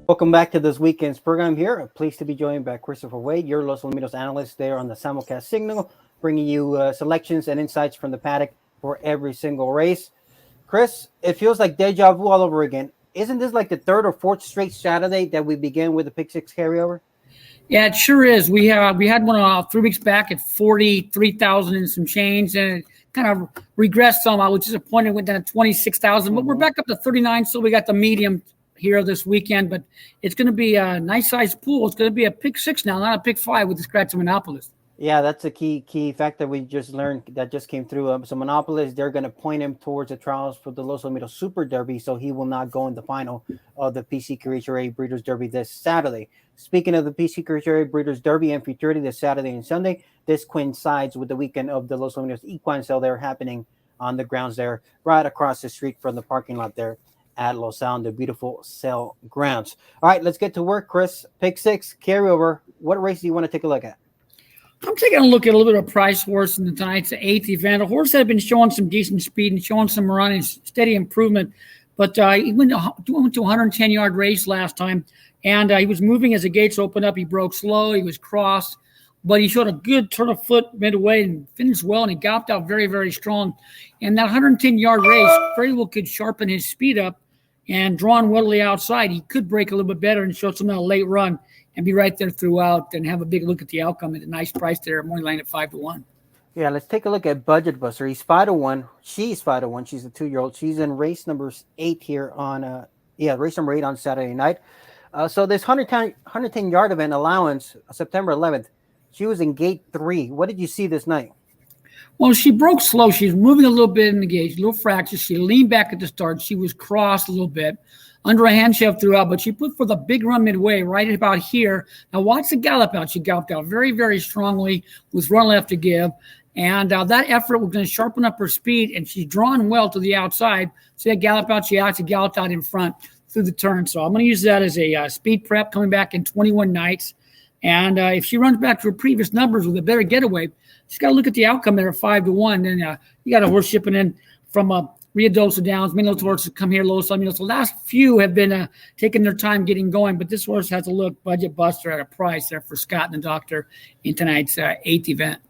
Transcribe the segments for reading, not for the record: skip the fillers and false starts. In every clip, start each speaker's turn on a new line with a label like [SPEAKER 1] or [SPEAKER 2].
[SPEAKER 1] Welcome back to this weekend's program here. Pleased to be joined by Christopher Wade, your Los Alamitos analyst there on the simulcast signal, bringing you selections and insights from the paddock for every single race. Chris, it feels like deja vu all over again. Isn't this like the third or fourth straight Saturday that we begin with the Pick Six carryover?
[SPEAKER 2] Yeah, it sure is. We had one 3 weeks back at 43,000 and some change, and it kind of regressed some. I was disappointed, went down to 26,000, but we're back up to 39. So we got the medium here this weekend, but it's going to be a nice sized pool. It's going to be a pick 6 now, not a pick 5 with the scratch of Monopolist.
[SPEAKER 1] Yeah, that's a key fact that we just learned that just came through. So Monopolist, they're going to point him towards the trials for the Los Alamitos Super Derby, so he will not go in the final of the PC Carryover Breeders' Derby this Saturday. Speaking of the PC Carryover Breeders' Derby and Futurity this Saturday and Sunday, this coincides with the weekend of the Los Alamitos Equine Sale there happening on the grounds there, right across the street from the parking lot there at Los Al, the beautiful sale grounds. All right, let's get to work, Chris. Pick 6 carryover. What race do you want to take a look at?
[SPEAKER 2] I'm taking a look at a little bit of price horse in tonight's 8th event. A horse that had been showing some decent speed and showing some run and steady improvement, but he went to 110-yard race last time, and he was moving as the gates opened up. He broke slow. He was crossed, but he showed a good turn of foot midway and finished well, and he galloped out very, very strong. And that 110-yard race very well could sharpen his speed up, and drawn well to the outside, he could break a little bit better and show some late run and be right there throughout and have a big look at the outcome at a nice price there. Morning line at 5-1.
[SPEAKER 1] Yeah, let's take a look at Budget Buster. He's 5-1. She's 5-1. She's a 2-year-old. She's in race number 8 here on race number 8 on Saturday night. So this 110-yard event allowance, September 11th, she was in gate 3. What did you see this night?
[SPEAKER 2] Well, she broke slow. She was moving a little bit in the gauge, a little fracture. She leaned back at the start. She was crossed a little bit, under a hand shove throughout, but she put for the big run midway right about here. Now watch the gallop out. She galloped out very, very strongly with run left to give. And that effort was going to sharpen up her speed, and she's drawn well to the outside. So that gallop out, she actually galloped out in front through the turn. So I'm going to use that as a speed prep coming back in 21 nights. And if she runs back to her previous numbers with a better getaway, she's got to look at the outcome there at 5-1. And you got a horse shipping in from Rio Dosa Downs. Many of those horses come here, Los Alamitos. The last few have been taking their time getting going, but this horse has a look Budget Buster at a price there for Scott and the Doctor in tonight's 8th event.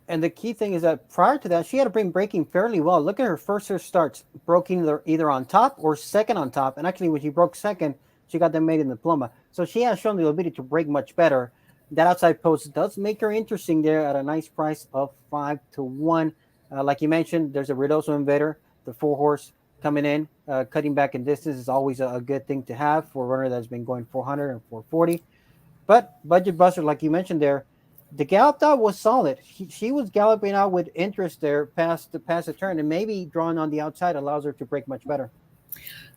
[SPEAKER 1] And the key thing is that prior to that, she had been breaking fairly well. Look at her first starts, broke either on top or second on top. And actually, when she broke second, she got them made in the Pluma. So she has shown the ability to break much better. That outside post does make her interesting there at a nice price of 5-1. Like you mentioned, there's a Redoso Invader, the 4-horse coming in, cutting back in distance is always a good thing to have for a runner that's been going 400 and 440. But Budget Buster, like you mentioned there, the gallop out was solid. She was galloping out with interest there past the turn, and maybe drawing on the outside allows her to break much better.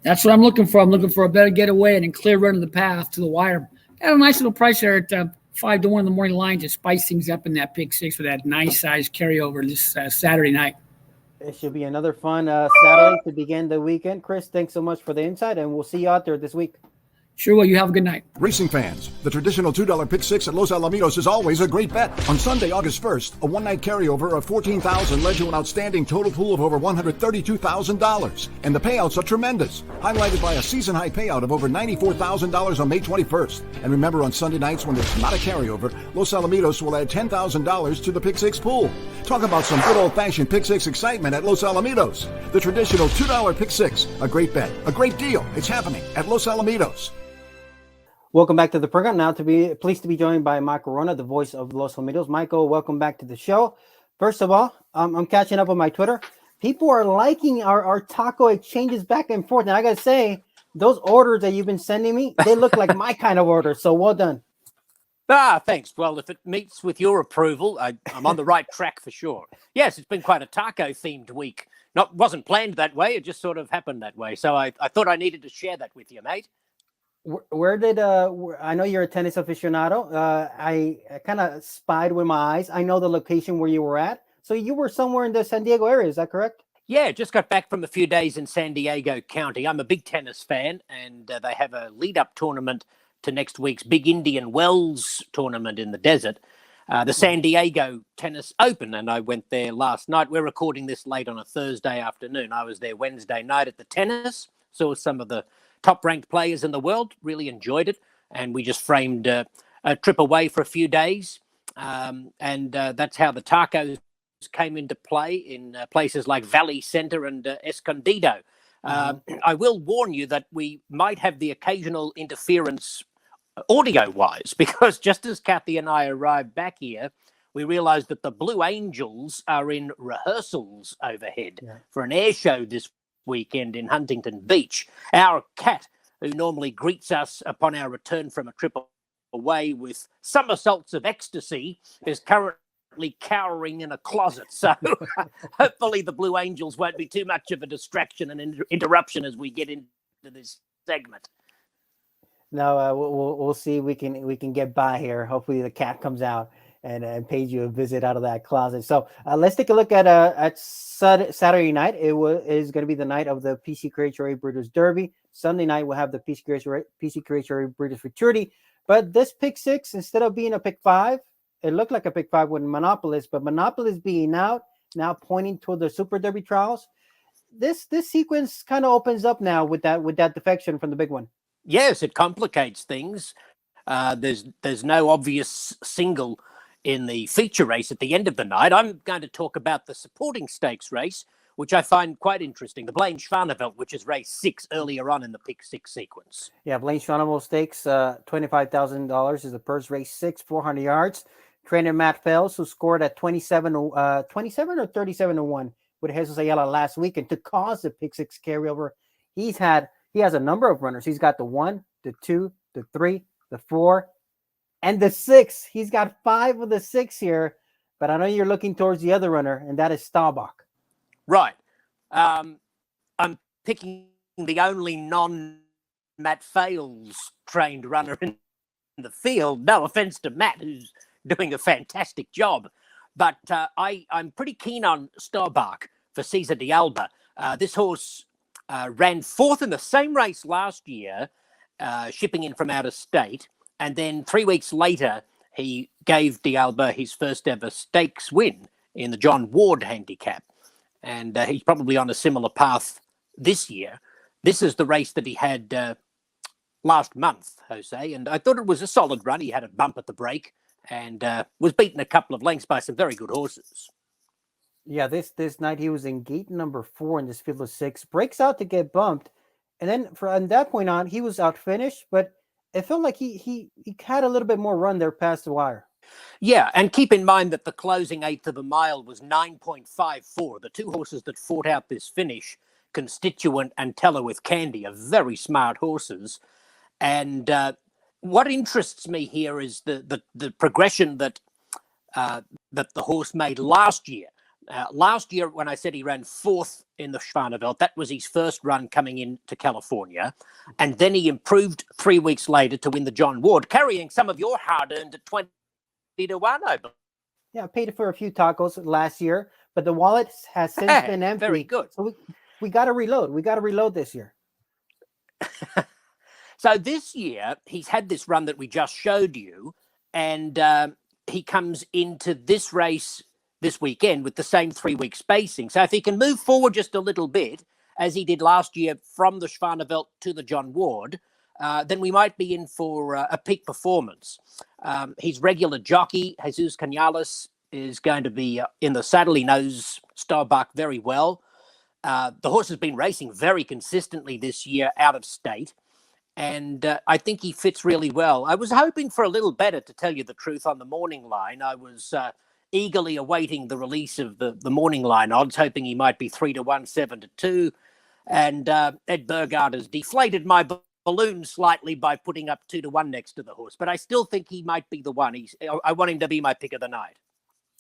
[SPEAKER 2] That's what I'm looking for. I'm looking for a better getaway and a clear run of the path to the wire. Got a nice little price there at 5-1 in the morning line to spice things up in that pick 6 for that nice size carryover this Saturday night.
[SPEAKER 1] It should be another fun Saturday to begin the weekend. Chris, thanks so much for the insight, and we'll see you out there this week.
[SPEAKER 2] Sure will. You have a good night.
[SPEAKER 3] Racing fans, the traditional $2 pick 6 at Los Alamitos is always a great bet. On Sunday, August 1st, a one-night carryover of $14,000 led to an outstanding total pool of over $132,000. And the payouts are tremendous, highlighted by a season-high payout of over $94,000 on May 21st. And remember, on Sunday nights when there's not a carryover, Los Alamitos will add $10,000 to the pick 6 pool. Talk about some good old-fashioned pick 6 excitement at Los Alamitos. The traditional $2 pick 6, a great bet, a great deal. It's happening at Los Alamitos.
[SPEAKER 1] Welcome back to the program. Now pleased to be joined by Michael Rona, the voice of Los Alamitos. Michael, welcome back to the show. First of all, I'm catching up on my Twitter. People are liking our taco exchanges back and forth. And I got to say, those orders that you've been sending me, they look like my kind of orders. So well done.
[SPEAKER 4] Thanks. Well, if it meets with your approval, I'm on the right track for sure. Yes, it's been quite a taco-themed week. Wasn't planned that way. It just sort of happened that way. So I thought I needed to share that with you, mate.
[SPEAKER 1] Where did I know you're a tennis aficionado. I kind of spied with my eyes. I know the location where you were at. So you were somewhere in the San Diego area. Is that correct?
[SPEAKER 4] Yeah, just got back from a few days in San Diego County. I'm a big tennis fan, and they have a lead-up tournament to next week's Big Indian Wells tournament in the desert, the San Diego Tennis Open, and I went there last night. We're recording this late on a Thursday afternoon. I was there Wednesday night at the tennis, saw some of the top-ranked players in the world. Really enjoyed it, and we just framed a trip away for a few days, and that's how the tacos came into play in places like Valley Center and Escondido. I will warn you that we might have the occasional interference audio-wise, because just as Kathy and I arrived back here, we realized that the Blue Angels are in rehearsals overhead for an air show this weekend in Huntington Beach. Our cat, who normally greets us upon our return from a trip away with somersaults of ecstasy, is currently cowering in a closet. So hopefully the Blue Angels won't be too much of a distraction and interruption as we get into this segment.
[SPEAKER 1] No, we'll see. We can get by here. Hopefully the cat comes out and pays you a visit out of that closet. So let's take a look at Saturday night. It is going to be the night of the PC Creatory Breeders' Derby. Sunday night we'll have the PC Creatory Breeders' Futurity. But this pick 6, instead of being a pick 5, it looked like a pick 5 with Monopolis, but Monopolis being out, now pointing toward the Super Derby trials. This sequence kind of opens up now with that defection from the big one.
[SPEAKER 4] Yes, it complicates things. There's no obvious single in the feature race at the end of the night. I'm going to talk about the supporting stakes race, which I find quite interesting. The Blaine Schwanevelt, which is race 6 earlier on in the pick 6 sequence.
[SPEAKER 1] Yeah, Blaine Schwanevelt stakes, $25,000 is the purse. Race 6, 400 yards. Trainer Matt Fales, who scored at 27 or 37-1 with Jesus Ayala last week, and to cause the pick 6 carryover, he has a number of runners. He's got the 1, the 2, the 3, the 4, and the 6. He's got 5 of the 6 here, but I know you're looking towards the other runner, and that is Staubach.
[SPEAKER 4] Right. I'm picking the only non-Matt Fales trained runner in the field. No offense to Matt, who's doing a fantastic job. But I'm pretty keen on Staubach for Cesar De Alba. This horse ran 4th in the same race last year, shipping in from out of state. And then 3 weeks later, he gave De Alba his first ever stakes win in the John Ward handicap. And he's probably on a similar path this year. This is the race that he had last month, Jose. And I thought it was a solid run. He had a bump at the break and was beaten a couple of lengths by some very good horses.
[SPEAKER 1] Yeah, this night he was in gate number 4 in this field of 6. Breaks out to get bumped. And then from that point on, he was out finished, but it felt like he had a little bit more run there past the wire.
[SPEAKER 4] Yeah, and keep in mind that the closing 1/8 of a mile was 9.54. The two horses that fought out this finish, Constituent and Teller with Candy, are very smart horses. And what interests me here is the progression that the horse made last year. Last year, when I said he ran 4th in the Schwanevelt, that was his first run coming into California. And then he improved 3 weeks later to win the John Ward, carrying some of your hard-earned at 20-1, I believe.
[SPEAKER 1] Yeah, I paid for a few tacos last year, but the wallet has since been empty.
[SPEAKER 4] Very good.
[SPEAKER 1] So we got to reload. We got to reload this year.
[SPEAKER 4] So this year, he's had this run that we just showed you, and he comes into this race this weekend with the same 3-week spacing. So if he can move forward just a little bit, as he did last year from the Schwanevelt to the John Ward, then we might be in for a peak performance. His regular jockey, Jesus Canales, is going to be in the saddle. He knows Staubach very well. The horse has been racing very consistently this year out of state, and I think he fits really well. I was hoping for a little better, to tell you the truth, on the morning line. I was eagerly awaiting the release of the morning line odds, hoping he might be 3-1, 7-2. And Ed Burgard has deflated my balloon slightly by putting up 2-1 next to the horse. But I still think he might be the one. I want him to be my pick of the night.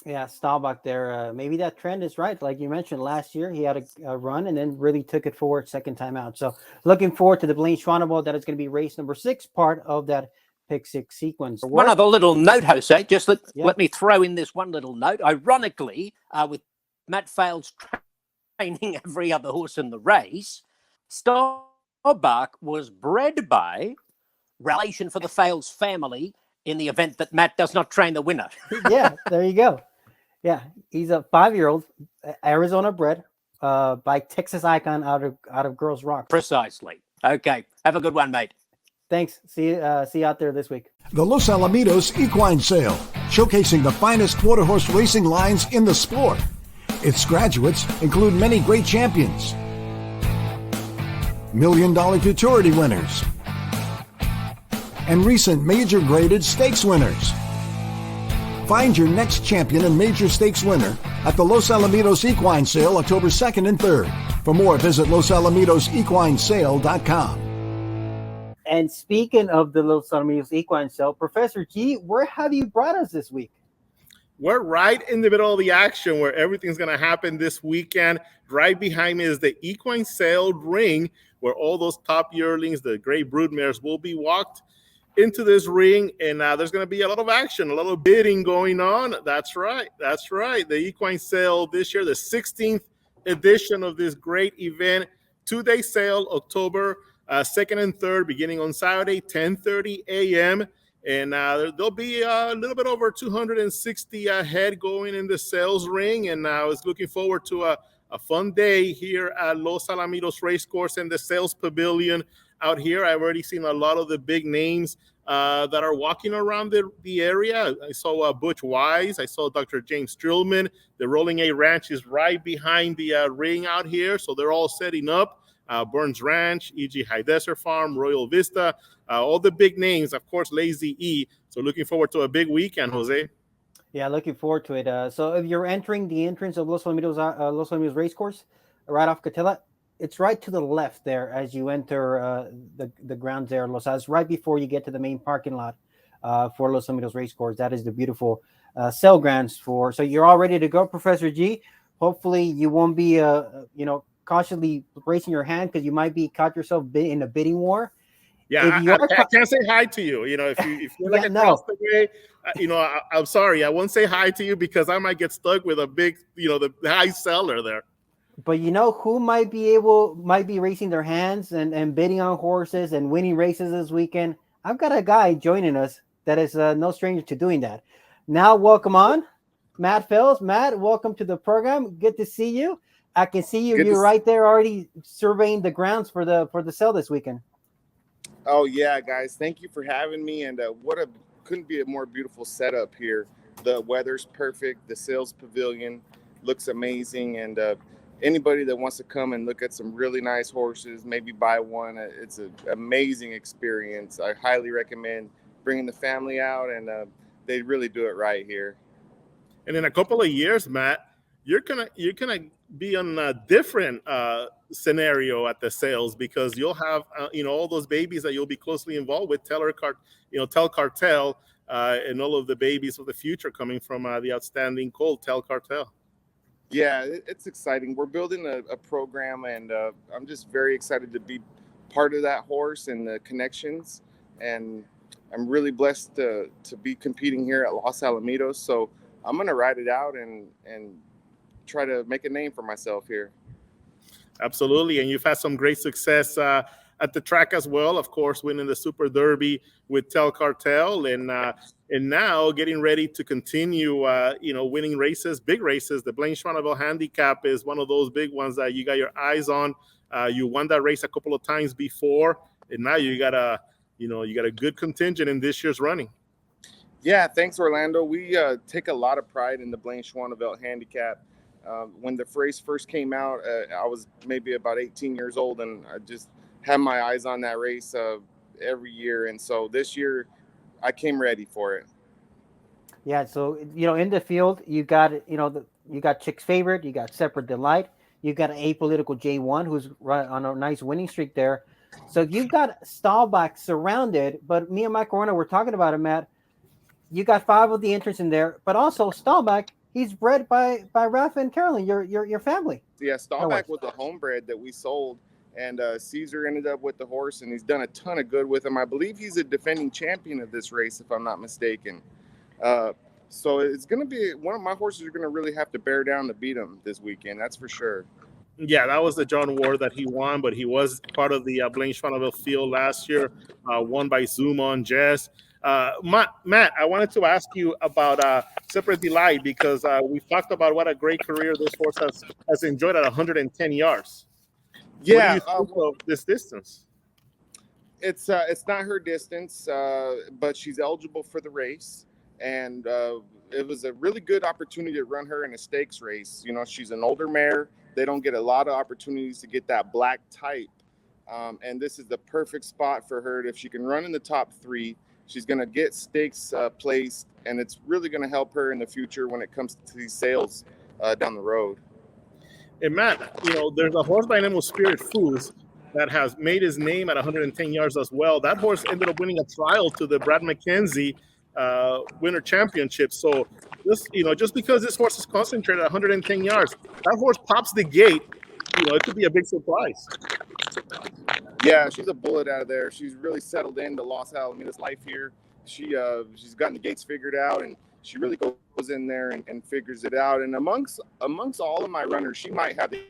[SPEAKER 1] Yeah, Staubach there. Maybe that trend is right. Like you mentioned, last year he had a run and then really took it forward second time out. So looking forward to the Blaine Schwanevelt. That is going to be race number 6, part of that pick 6 sequence.
[SPEAKER 4] One other little note, Jose, just let me throw in this one little note. Ironically, with Matt Fales training every other horse in the race, Staubach was bred by relation for the Fales family in the event that Matt does not train the winner.
[SPEAKER 1] Yeah, there you go. Yeah, he's a 5-year-old, Arizona bred by Texas Icon out of Girls Rock.
[SPEAKER 4] Precisely. Okay. Have a good one, mate.
[SPEAKER 1] Thanks. See you out there this week.
[SPEAKER 3] The Los Alamitos Equine Sale, showcasing the finest quarter horse racing lines in the sport. Its graduates include many great champions, $1 million futurity winners, and recent major graded stakes winners. Find your next champion and major stakes winner at the Los Alamitos Equine Sale, October 2nd and 3rd. For more, visit losalamitosequinesale.com.
[SPEAKER 1] And speaking of the Los Alamitos Equine Sale, Professor G, where have you brought us this week?
[SPEAKER 5] We're right in the middle of the action where everything's going to happen this weekend. Right behind me is the Equine Sale ring, where all those top yearlings, the great broodmares, will be walked into this ring, and there's going to be a lot of action, a lot of bidding going on. That's right. The Equine Sale this year, the 16th edition of this great event, 2-day sale, October 2nd and 3rd, beginning on Saturday, 10:30 a.m., and there'll be a little bit over 260 head going in the sales ring, and I was looking forward to a fun day here at Los Alamitos Racecourse and the sales pavilion out here. I've already seen a lot of the big names that are walking around the area. I saw Butch Wise. I saw Dr. James Strillman. The Rolling A Ranch is right behind the ring out here, so they're all setting up. Burns Ranch, E.G. High Desert Farm, Royal Vista, all the big names, of course, Lazy E. So looking forward to a big weekend, Jose.
[SPEAKER 1] Yeah, looking forward to it. So if you're entering the entrance of Los Alamitos Racecourse, right off Catella, it's right to the left there as you enter the grounds there, Los Alamitos, right before you get to the main parking lot for Los Alamitos Racecourse. That is the beautiful sale grounds for. So you're all ready to go, Professor G. Hopefully you won't be, cautiously raising your hand because you might be caught yourself in a bidding war.
[SPEAKER 5] Yeah, I can't say hi to you. If you're like across the way, I'm sorry, I won't say hi to you because I might get stuck with a big, the high seller there.
[SPEAKER 1] But who might be raising their hands and bidding on horses and winning races this weekend? I've got a guy joining us that is no stranger to doing that. Now, welcome on, Matt Fales. Matt, welcome to the program. Good to see you. I can see you. You're right there already surveying the grounds for the sale this weekend.
[SPEAKER 6] Oh yeah, guys! Thank you for having me. And couldn't be a more beautiful setup here. The weather's perfect. The sales pavilion looks amazing, and anybody that wants to come and look at some really nice horses, maybe buy one. It's an amazing experience. I highly recommend bringing the family out, and they really do it right here.
[SPEAKER 5] And in a couple of years, Matt, you're gonna be on a different scenario at the sales because you'll have all those babies that you'll be closely involved with, Tel Cartel, and all of the babies of the future coming from the outstanding colt Tel Cartel.
[SPEAKER 6] Yeah, it's exciting. We're building a program, and I'm just very excited to be part of that horse and the connections. And I'm really blessed to be competing here at Los Alamitos. So I'm gonna ride it out and try to make a name for myself here.
[SPEAKER 5] Absolutely, and you've had some great success at the track as well. Of course, winning the Super Derby with Tel Cartel, and now getting ready to continue, winning races, big races. The Blaine Schwanneville Handicap is one of those big ones that you got your eyes on. You won that race a couple of times before, and now you got a good contingent in this year's running.
[SPEAKER 6] Yeah, thanks, Orlando. We take a lot of pride in the Blaine Schwanneville Handicap. When the race first came out, I was maybe about 18 years old, and I just had my eyes on that race every year. And so this year, I came ready for it.
[SPEAKER 1] Yeah, so in the field, you got you got Chick's Favorite, you got Separate Delight, you got an Apolitical J1 who's on a nice winning streak there. So you've got Stahlbach surrounded, but me and Mike Corona were talking about it, Matt. You got 5 of the entrants in there, but also Stahlbach. He's bred by Rafa and Carolyn, your family.
[SPEAKER 6] Yeah, Stahlbach was a homebred that we sold, and Cesar ended up with the horse, and he's done a ton of good with him. I believe he's a defending champion of this race, if I'm not mistaken. So it's going to be one of my horses are going to really have to bear down to beat him this weekend. That's for sure.
[SPEAKER 5] Yeah, that was the John Ward that he won, but he was part of the Blaine Schwanneville field last year, won by Zoom on Jess. Matt, I wanted to ask you about Separate Delight because we've talked about what a great career this horse has enjoyed at 110 yards.
[SPEAKER 6] Yeah,
[SPEAKER 5] what do you think of this distance?
[SPEAKER 6] It's not her distance, but she's eligible for the race, and it was a really good opportunity to run her in a stakes race. You know, she's an older mare. They don't get a lot of opportunities to get that black type, and this is the perfect spot for her. If she can run in the top 3, she's going to get stakes placed, and it's really going to help her in the future when it comes to these sales down the road.
[SPEAKER 5] And Matt, you know, there's a horse by the name of Spirit Fools that has made his name at 110 yards as well. That horse ended up winning a trial to the Brad McKenzie Winter Championship. So just because this horse is concentrated at 110 yards, that horse pops the gate. You know, it could be a big surprise.
[SPEAKER 6] Yeah, she's a bullet out of there. She's really settled into Los Alamitos life here. She's gotten the gates figured out, and she really goes in there and figures it out. And amongst all of my runners, she might have the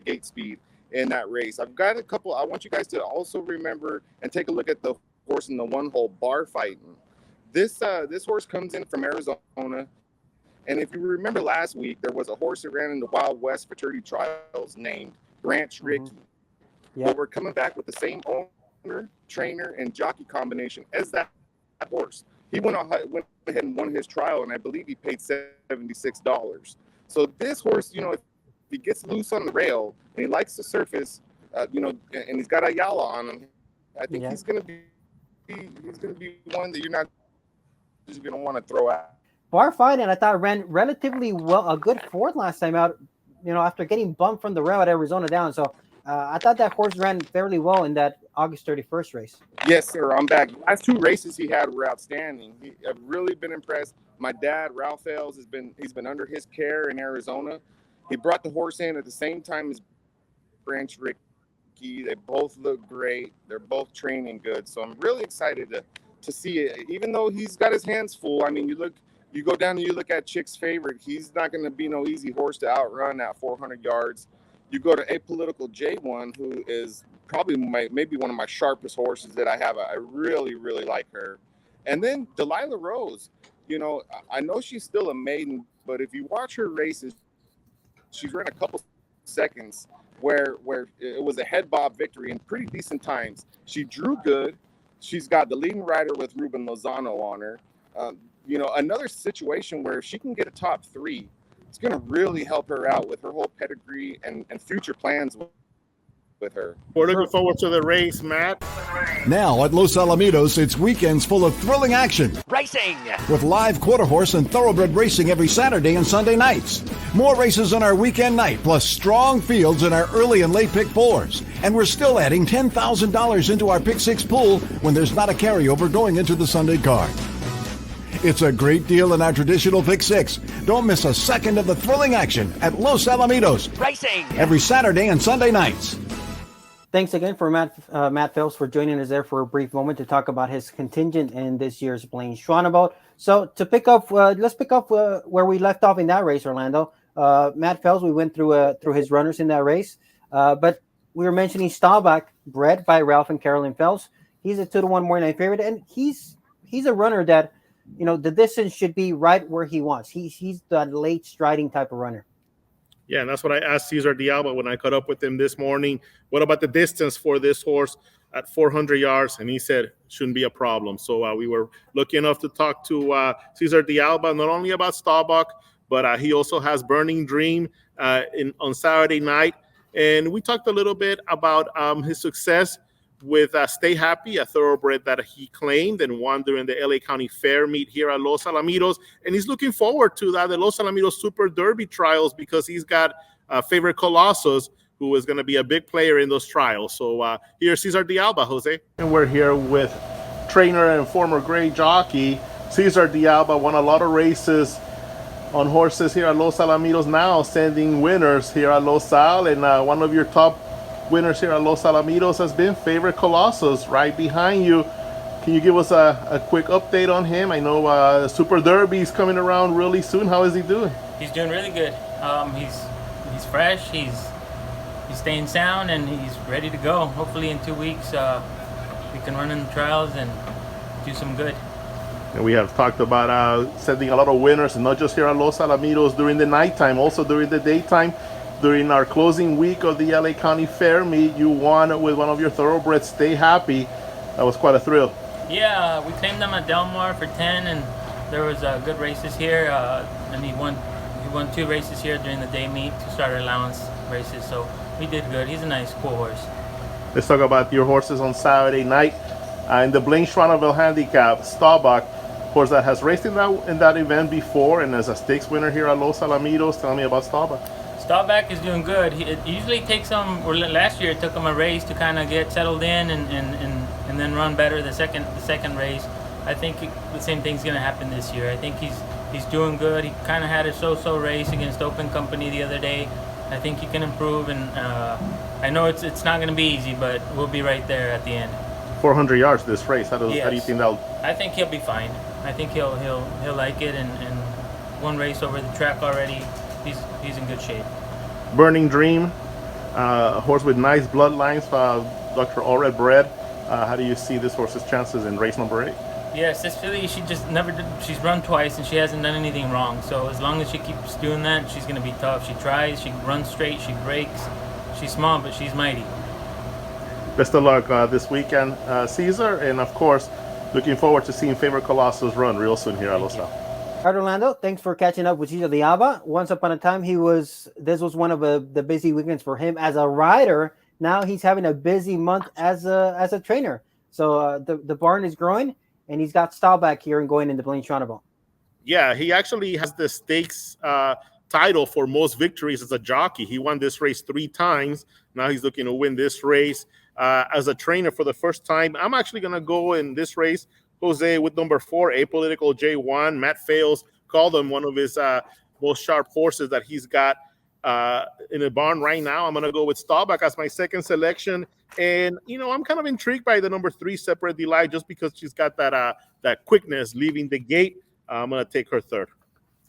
[SPEAKER 6] gate speed in that race. I've got a couple. I want you guys to also remember and take a look at the horse in the one-hole bar fighting. This horse comes in from Arizona, and if you remember last week, there was a horse that ran in the Wild West Futurity Trials named Branch Rickey.
[SPEAKER 1] Yeah.
[SPEAKER 6] But we're coming back with the same owner, trainer, and jockey combination as that horse. He went ahead and won his trial, and I believe he paid $76. So this horse, you know, if he gets loose on the rail and he likes the surface, and he's got Ayala on him, I think he's going to be one that you're not just going to want to throw out.
[SPEAKER 1] Bar fighting, I thought ran relatively well, a good 4th last time out. You know, after getting bumped from the rail at Arizona down, so I thought that horse ran fairly well in that August 31st race.
[SPEAKER 6] Yes, sir. I'm back. Last 2 races he had were outstanding. I've really been impressed. My dad, Ralph Fales, he's been under his care in Arizona. He brought the horse in at the same time as Branch Rickey. They both look great. They're both training good. So I'm really excited to see it. Even though he's got his hands full, I mean, you go down and you look at Chick's Favorite. He's not going to be no easy horse to outrun at 400 yards. You go to Apolitical J1, who is probably maybe one of my sharpest horses that I have. I really, really like her. And then Delilah Rose, you know, I know she's still a maiden, but if you watch her races, she's run a couple seconds where it was a head bob victory in pretty decent times. She drew good. She's got the leading rider with Ruben Lozano on her. Another situation where if she can get a top 3, it's going to really help her out with her whole pedigree and future plans with her.
[SPEAKER 5] We're looking forward to the race, Matt.
[SPEAKER 3] Now at Los Alamitos, it's weekends full of thrilling action.
[SPEAKER 4] Racing!
[SPEAKER 3] With live quarter horse and thoroughbred racing every Saturday and Sunday nights. More races on our weekend night, plus strong fields in our early and late pick 4s. And we're still adding $10,000 into our pick 6 pool when there's not a carryover going into the Sunday card. It's a great deal in our traditional pick 6. Don't miss a second of the thrilling action at Los Alamitos.
[SPEAKER 4] Racing!
[SPEAKER 3] Every Saturday and Sunday nights.
[SPEAKER 1] Thanks again for Matt Fales for joining us there for a brief moment to talk about his contingent in this year's Blaine Schwanebout. So to pick up, let's pick up where we left off in that race, Orlando. Matt Fales, we went through his runners in that race, but we were mentioning Staubach, bred by Ralph and Carolyn Fales. He's a 2-1 morning night favorite, and he's a runner that, you know, the distance should be right where he wants. He's the late striding type of runner.
[SPEAKER 5] Yeah, and that's what I asked Cesar De Alba when I caught up with him this morning. What about the distance for this horse at 400 yards? And he said, shouldn't be a problem. So we were lucky enough to talk to Cesar De Alba, not only about Staubach, but he also has Burning Dream on Saturday night. And we talked a little bit about his success with Stay Happy, a thoroughbred that he claimed and won during the LA County Fair meet here at Los Alamitos. And he's looking forward to the Los Alamitos Super Derby trials because he's got Favorite Colossus, who is going to be a big player in those trials. So here's Cesar De Alba, Jose. And we're here with trainer and former great jockey, Cesar De Alba. Won a lot of races on horses here at Los Alamitos, now sending winners here at Los Al. And one of your top winners here at Los Alamitos has been Favorite Colossus right behind you. Can you give us a quick update on him? I know the Super Derby is coming around really soon. How is he doing?
[SPEAKER 7] He's doing really good. He's fresh. He's staying sound and he's ready to go. Hopefully in 2 weeks we can run in the trials and do some good.
[SPEAKER 5] And we have talked about sending a lot of winners, and not just here at Los Alamitos during the nighttime, also during the daytime. During our closing week of the LA County Fair meet, you won with one of your thoroughbreds, Stay Happy.
[SPEAKER 8] That was quite a thrill.
[SPEAKER 7] Yeah, we claimed them at Del Mar for 10, and there was good races here, and he won 2 races here during the day meet, 2 starter allowance races, so we did good. He's a nice, cool horse.
[SPEAKER 8] Let's talk about your horses on Saturday night. In the Blaine Schroneville Handicap, Staubach, horse that has raced in that event before and is a stakes winner here at Los Alamitos. Tell me about Staubach.
[SPEAKER 7] Staubach is doing good. It usually takes him, or last year it took him a race to kind of get settled in and then run better the second race. I think the same thing's going to happen this year. I think he's doing good. He kind of had a so-so race against Open Company the other day. I think he can improve, and I know it's not going to be easy, but we'll be right there at the end.
[SPEAKER 8] 400 yards this race. How do you think that'll?
[SPEAKER 7] I think he'll be fine. I think he'll like it, and one race over the track already. He's in good shape.
[SPEAKER 8] Burning Dream, a horse with nice bloodlines. Dr. Allred bred. How do you see this horse's chances in race number 8?
[SPEAKER 7] Yes, this filly, she just never did. She's run twice and she hasn't done anything wrong. So as long as she keeps doing that, she's going to be tough. She tries, she runs straight, she breaks. She's small, but she's mighty.
[SPEAKER 8] Best of luck this weekend, Cesar, and of course, looking forward to seeing Favorite Colossus run real soon here at Los Al.
[SPEAKER 1] All right, Orlando, thanks for catching up with Cesar De Alba. Once upon a time, this was one of the busy weekends for him as a rider. Now he's having a busy month as a trainer. So the barn is growing, and he's got Staubach here and going into Blaine Schroneville.
[SPEAKER 5] Yeah, he actually has the stakes title for most victories as a jockey. He won this race 3 times. Now he's looking to win this race. As a trainer for the first time, I'm actually going to go in this race, Jose, with number 4, Apolitical J1. Matt Fales called him one of his most sharp horses that he's got in the barn right now. I'm going to go with Staubach as my second selection. And, I'm kind of intrigued by the number 3, Separate Delight, just because she's got that quickness leaving the gate. I'm going to take her third.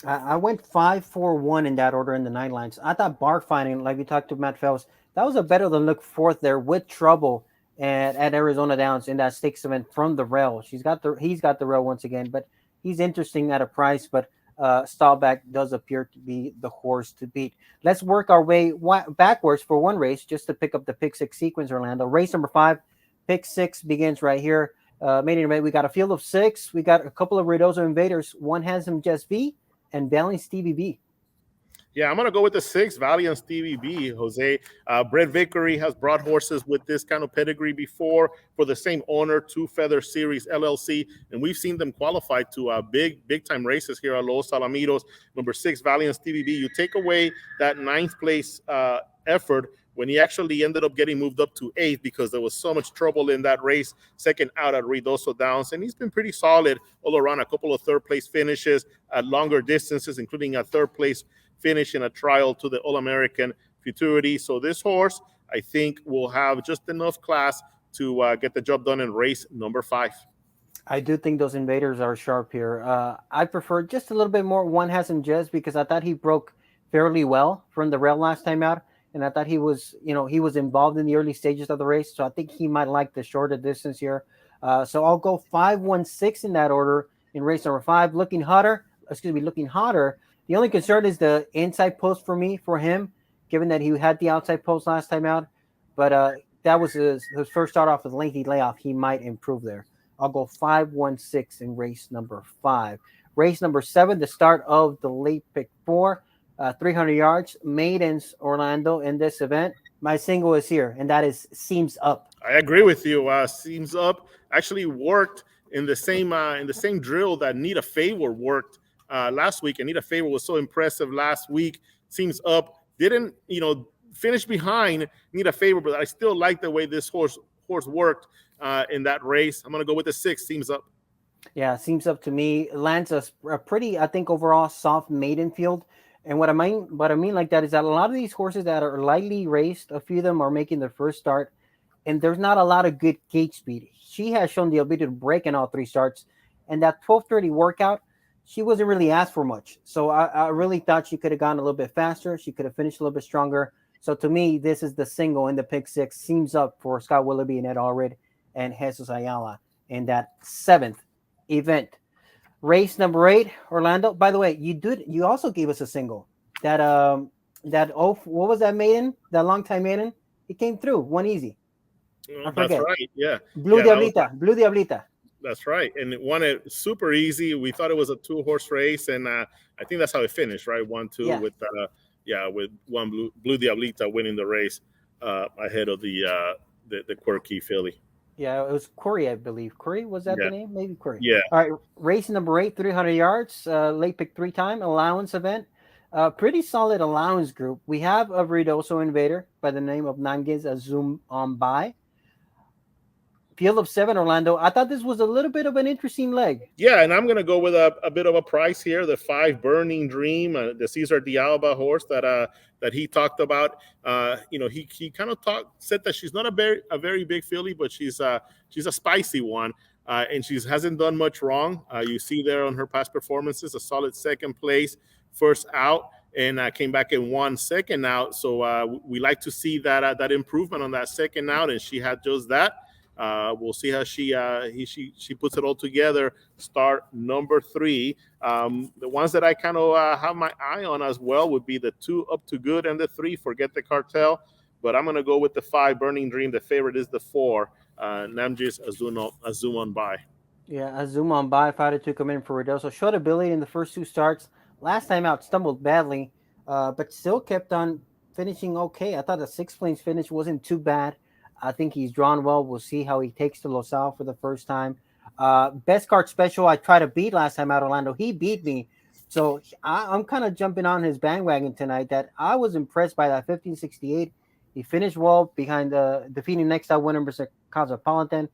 [SPEAKER 1] I went 5-4-1 in that order in the 9 lines. I thought Bark Finding, like we talked to Matt Fales, that was a better than look fourth there with trouble at Arizona Downs in that stakes event from the rail. He's got the rail once again, but he's interesting at a price. But Staubach does appear to be the horse to beat. Let's work our way backwards for one race just to pick up the pick 6 sequence, Orlando. Race number 5, pick 6 begins right here. Maiden event, we got a field of 6. We got a couple of Ruidoso Invaders. One Handsome Jess V and Valiant Stevie B.
[SPEAKER 5] Yeah, I'm going to go with the 6, Valiant Stevie B, Jose. Brett Vickery has brought horses with this kind of pedigree before for the same owner, Two Feather Series LLC, and we've seen them qualify to big-time races here at Los Alamitos. Number 6, Valiant Stevie B. You take away that 9th place effort when he actually ended up getting moved up to 8th because there was so much trouble in that race, second out at Ruidoso Downs, and he's been pretty solid all around. A couple of third-place finishes at longer distances, including a third-place finish in a trial to the All-American Futurity. So this horse, I think, will have just enough class to get the job done in race number 5.
[SPEAKER 1] I do think those Invaders are sharp here. I prefer just a little bit more One Handsome Jez because I thought he broke fairly well from the rail last time out, and I thought he was involved in the early stages of the race, so I think he might like the shorter distance here. So I'll go 5-1-6 in that order in race number 5. Looking hotter. The only concern is the inside post for him, given that he had the outside post last time out. But that was his first start off with lengthy layoff. He might improve there. I'll go 5-1-6 in race number 5. Race number 7, the start of the late pick 4, 300 yards, maidens, Orlando, in this event. My single is here, and that is Seems Up.
[SPEAKER 5] I agree with you. Seems Up actually worked in the same drill that Nita Favor worked last week. Anita Favor was so impressive last week. Seems Up didn't, finish behind Nita Favor, but I still like the way this horse worked in that race. I'm going to go with the 6, Seems Up.
[SPEAKER 1] Yeah, Seems Up to me lands a pretty, I think, overall soft maiden field. And what I mean like that is that a lot of these horses that are lightly raced, a few of them are making their first start, and there's not a lot of good gate speed. She has shown the ability to break in all 3 starts, and that 12:30 workout, she wasn't really asked for much. So I really thought she could have gone a little bit faster. She could have finished a little bit stronger. So to me, this is the single in the pick 6. Seems Up for Scott Willoughby and Ed Allred and Jesus Ayala in that 7th event. Race number 8, Orlando. By the way, you also gave us a single. What was that maiden? That long time maiden? It came through. One easy.
[SPEAKER 5] Oh,
[SPEAKER 1] I
[SPEAKER 5] that's
[SPEAKER 1] forget.
[SPEAKER 5] right. Yeah.
[SPEAKER 1] Blue
[SPEAKER 5] Yeah, that was
[SPEAKER 1] Diablita. Blue Diablita.
[SPEAKER 5] that's right. And it won it super easy. We thought it was a 2-horse race, and I think that's how it finished, right? 1-2
[SPEAKER 1] Yeah.
[SPEAKER 5] with with one Blue Diablita winning the race ahead of the quirky filly.
[SPEAKER 1] Yeah, it was Corey, I believe. Corey, was that
[SPEAKER 5] Yeah.
[SPEAKER 1] the name? Maybe Corey.
[SPEAKER 5] Yeah.
[SPEAKER 1] All right, race number 8, 300 yards, late pick 3-time allowance event. Pretty solid allowance group. We have a Ruidoso Invader by the name of Nangiz Azum on by. Field of 7, Orlando. I thought this was a little bit of an interesting leg.
[SPEAKER 5] Yeah, and I'm going to go with a bit of a price here. The 5 Burning Dream, the Cesar De Alba horse that he talked about. He kind of said that she's not a very big filly, but she's a spicy one, and she hasn't done much wrong. You see there on her past performances, a solid second place, first out, and came back and won second out. So we like to see that improvement on that second out, and she had just that. We'll see how she puts it all together. Start number 3. The ones that I kind of have my eye on as well would be the 2 Up to Good and the 3 Forget the Cartel. But I'm going to go with the 5 Burning Dream. The favorite is the 4 Namjis Azum on by.
[SPEAKER 1] Yeah, Azum on by, 5-2 come in for Ruidoso. Showed ability in the first 2 starts. Last time out, stumbled badly, but still kept on finishing okay. I thought the 6 lanes finish wasn't too bad. I think he's drawn well. We'll see how he takes to Los Al for the first time. Best card special I tried to beat last time out, Orlando. He beat me. So I'm kind of jumping on his bandwagon tonight. That I was impressed by that 1568. He finished well behind the defeating next out winner, Mr. Cosmopolitan.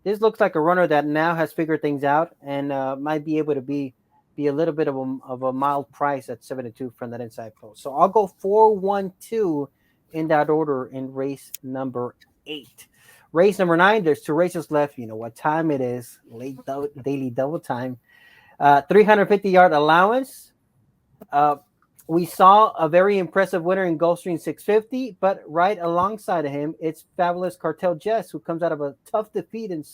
[SPEAKER 1] This looks like a runner that now has figured things out and might be able to be a little bit of a mild price at 7-2 from that inside post. So I'll go 4-1-2 in that order in race number 8. Race number 9, there's 2 races left. You know what time it is. Daily double time. 350-yard allowance. We saw a very impressive winner in Gulfstream 650, but right alongside of him, it's Fabulous Cartel Jess, who comes out of a tough defeat in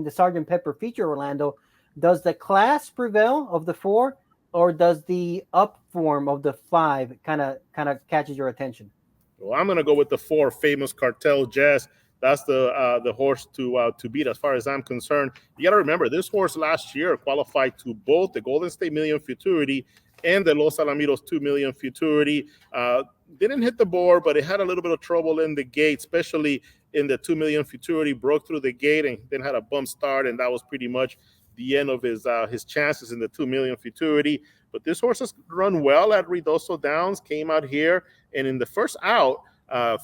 [SPEAKER 1] the Sgt. Pepper feature, Orlando. Does the class prevail of the 4, or does the up form of the 5 kind of catches your attention?
[SPEAKER 5] Well, I'm going to go with the 4 Famous Cartel Jazz. That's the horse to beat as far as I'm concerned. You got to remember, this horse last year qualified to both the Golden State Million Futurity and the Los Alamitos 2 Million Futurity. Didn't hit the board, but it had a little bit of trouble in the gate, especially in the 2 Million Futurity. Broke through the gate and then had a bump start, and that was pretty much the end of his chances in the 2 Million Futurity. But this horse has run well at Ruidoso Downs, came out here, and in the first out,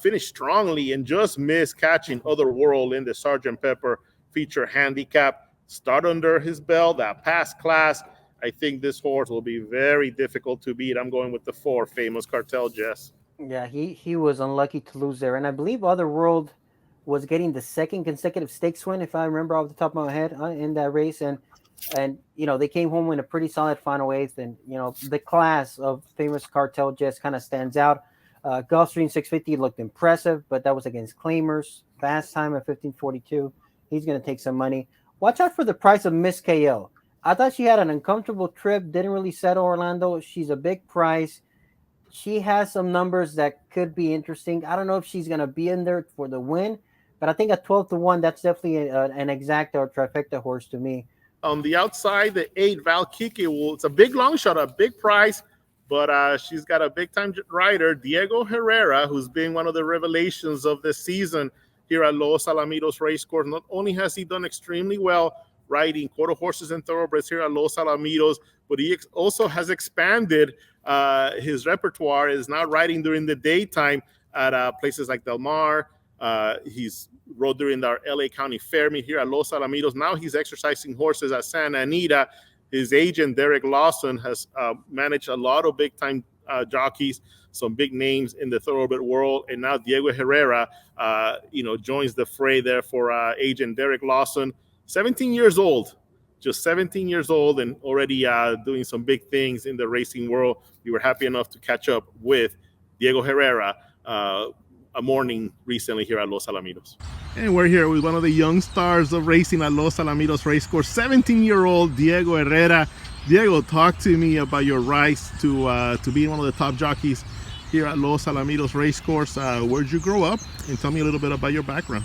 [SPEAKER 5] finished strongly and just missed catching Otherworld in the Sgt. Pepper feature handicap. Start under his belt, that past class. I think this horse will be very difficult to beat. I'm going with the 4 Famous Cartel Jess.
[SPEAKER 1] Yeah, he was unlucky to lose there. And I believe Otherworld was getting the 2nd consecutive stakes win, if I remember off the top of my head, in that race. And they came home in a pretty solid final 8th. And, the class of Famous Cartel Jess kind of stands out. Gulfstream 650 looked impressive, but that was against claimers. Fast time at 1542. He's going to take some money. Watch out for the price of Miss KO. I thought she had an uncomfortable trip, didn't really settle, Orlando. She's a big price. She has some numbers that could be interesting. I don't know if she's going to be in there for the win, but I think at 12-1, that's definitely an exacta or trifecta horse to me.
[SPEAKER 5] On the outside, the 8 Val Kiki, it's a big long shot, a big price, but she's got a big-time rider, Diego Herrera, who's been one of the revelations of the season here at Los Alamitos Racecourse. Not only has he done extremely well riding quarter horses and thoroughbreds here at Los Alamitos, but he also has expanded his repertoire, is now riding during the daytime at places like Del Mar. He's rode during our LA County Fair meet here at Los Alamitos. Now he's exercising horses at Santa Anita. His agent, Derek Lawson, has managed a lot of big-time jockeys, some big names in the thoroughbred world. And now Diego Herrera, joins the fray there for agent Derek Lawson. 17 years old, just 17 years old, and already doing some big things in the racing world. We were happy enough to catch up with Diego Herrera a morning recently here at Los Alamitos. And we're here with one of the young stars of racing at Los Alamitos Racecourse, 17-year-old Diego Herrera. Diego, talk to me about your rise to being one of the top jockeys here at Los Alamitos Racecourse. Where'd you grow up? And tell me a little bit about your background.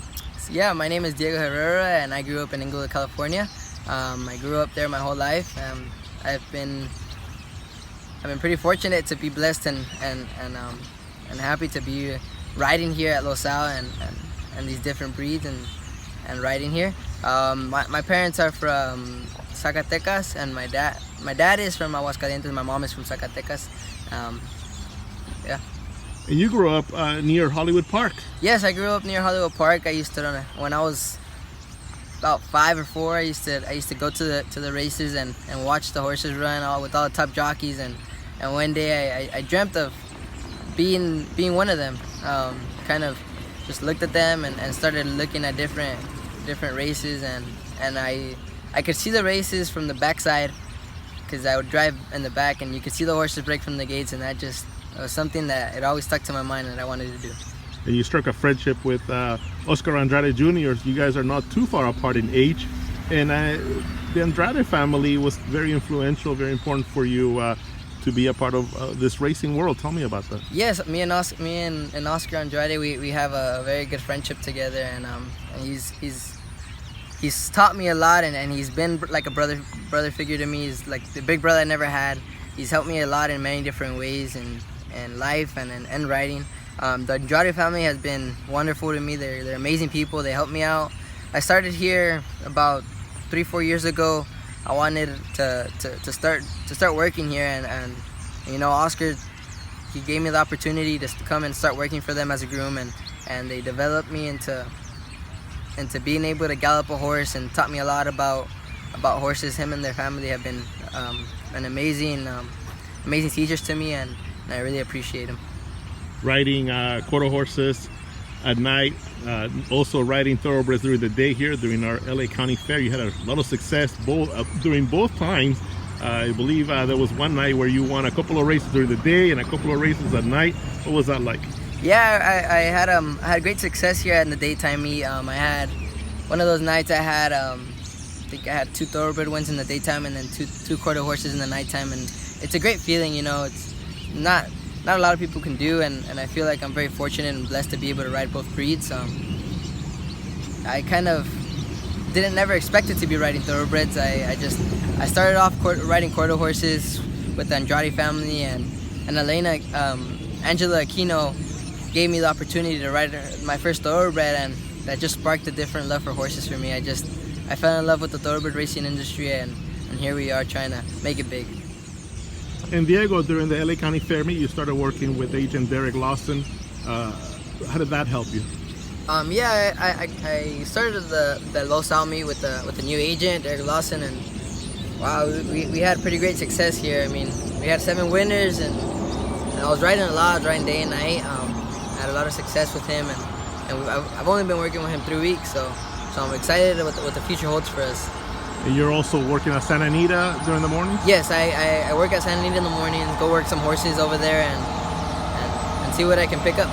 [SPEAKER 9] Yeah, my name is Diego Herrera, and I grew up in Inglewood, California. I grew up there my whole life. I've been pretty fortunate to be blessed and happy to be riding here at Los Al and these different breeds and riding here. My parents are from Zacatecas, and my dad is from Aguascalientes. My mom is from Zacatecas. Yeah.
[SPEAKER 8] And you grew up near Hollywood Park.
[SPEAKER 9] Yes, I grew up near Hollywood Park. I used to when I was about 5 or 4. I used to go to the races and watch the horses run with all the top jockeys. And one day I dreamt of being one of them. Kind of just looked at them and started looking at different races, and I could see the races from the backside because I would drive in the back and you could see the horses break from the gates, and that was something that it always stuck to my mind and I wanted to do.
[SPEAKER 8] And you struck a friendship with Oscar Andrade Jr. You guys are not too far apart in age, and the Andrade family was very influential, very important for you to be a part of this racing world. Tell me about that.
[SPEAKER 9] Yes, me and Oscar Andrade, we have a very good friendship together, and he's taught me a lot, and he's been like a brother figure to me. He's like the big brother I never had. He's helped me a lot in many different ways in life and in riding. The Andrade family has been wonderful to me. They're amazing people. They help me out. I started here about 3-4 years ago. I wanted to start working here, and you know, Oscar, he gave me the opportunity to come and start working for them as a groom, and they developed me into being able to gallop a horse and taught me a lot about horses. Him and their family have been an amazing teachers to me, and I really appreciate them.
[SPEAKER 8] Riding quarter horses at night, also riding thoroughbreds during the day here during our LA County Fair. You had a lot of success during both times. I believe there was one night where you won a couple of races during the day and a couple of races at night. What was that like?
[SPEAKER 9] Yeah, I had great success here in the daytime meet. I had one of those nights. I think I had 2 thoroughbred wins in the daytime and then two quarter horses in the nighttime, and it's a great feeling. You know, it's not a lot of people can do, and I feel like I'm very fortunate and blessed to be able to ride both breeds. I kind of never expected to be riding thoroughbreds. I started off riding quarter horses with the Andrade family, and Angela Aquino gave me the opportunity to ride my first thoroughbred, and that just sparked a different love for horses for me. I fell in love with the thoroughbred racing industry, and here we are trying to make it big.
[SPEAKER 8] And Diego, during the LA County Fair meet, you started working with agent Derek Lawson. How did that help you?
[SPEAKER 9] Yeah, I started the Los Al meet with the new agent Derek Lawson, and wow, we had pretty great success here. I mean, we had 7 winners, and I was riding a lot. I was riding day and night. I had a lot of success with him, and I've only been working with him 3 weeks, so I'm excited what the future holds for us.
[SPEAKER 8] And you're also working at Santa Anita during the morning?
[SPEAKER 9] Yes, I work at Santa Anita in the morning, go work some horses over there and see what I can pick up.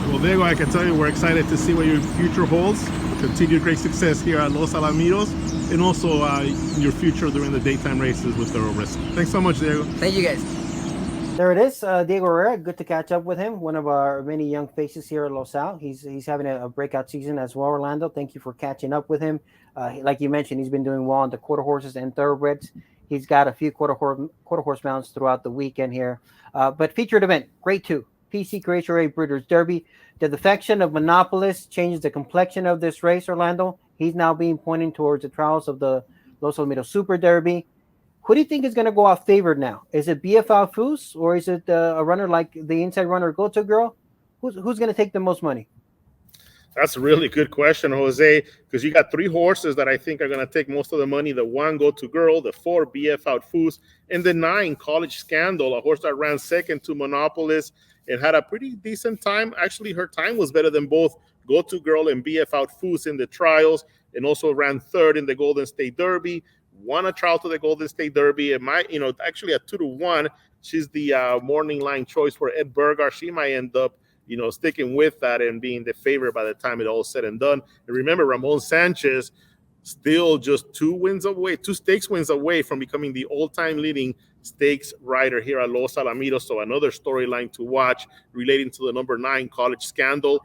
[SPEAKER 8] Well, Diego, I can tell you we're excited to see what your future holds. Continued great success here at Los Alamitos, and also your future during the daytime races with thoroughbreds. Thanks so much, Diego.
[SPEAKER 9] Thank you, guys.
[SPEAKER 1] There it is, Diego Herrera. Good to catch up with him. One of our many young faces here at Los Al. He's having a breakout season as well, Orlando. Thank you for catching up with him. Like you mentioned, he's been doing well on the quarter horses and thoroughbreds. He's got a few quarter horse mounts throughout the weekend here. But featured event, grade 2, PC Crazy Breeders' Derby. The defection of Monopolist changes the complexion of this race, Orlando. He's now being pointed towards the trials of the Los Alamitos Super Derby. Who do you think is going to go off favored now? Is it BF Alfus, or is it a runner like the inside runner Go-To Girl? Who's going to take the most money?
[SPEAKER 5] That's a really good question, Jose, because you got 3 horses that I think are going to take most of the money. The 1, Go-To Girl, the 4, BF Alfus, and the 9, College Scandal, a horse that ran second to Monopolist and had a pretty decent time. Actually, her time was better than both Go-To Girl and BF Alfus in the trials, and also ran 3rd in the Golden State Derby. Won a trial to the Golden State Derby. And actually at 2-1, she's the morning line choice for Ed Bergar. She might end up, sticking with that and being the favorite by the time it all said and done. And remember, Ramon Sanchez still just 2 stakes wins away from becoming the all-time leading stakes rider here at Los Alamitos. So another storyline to watch relating to the number 9 College Scandal.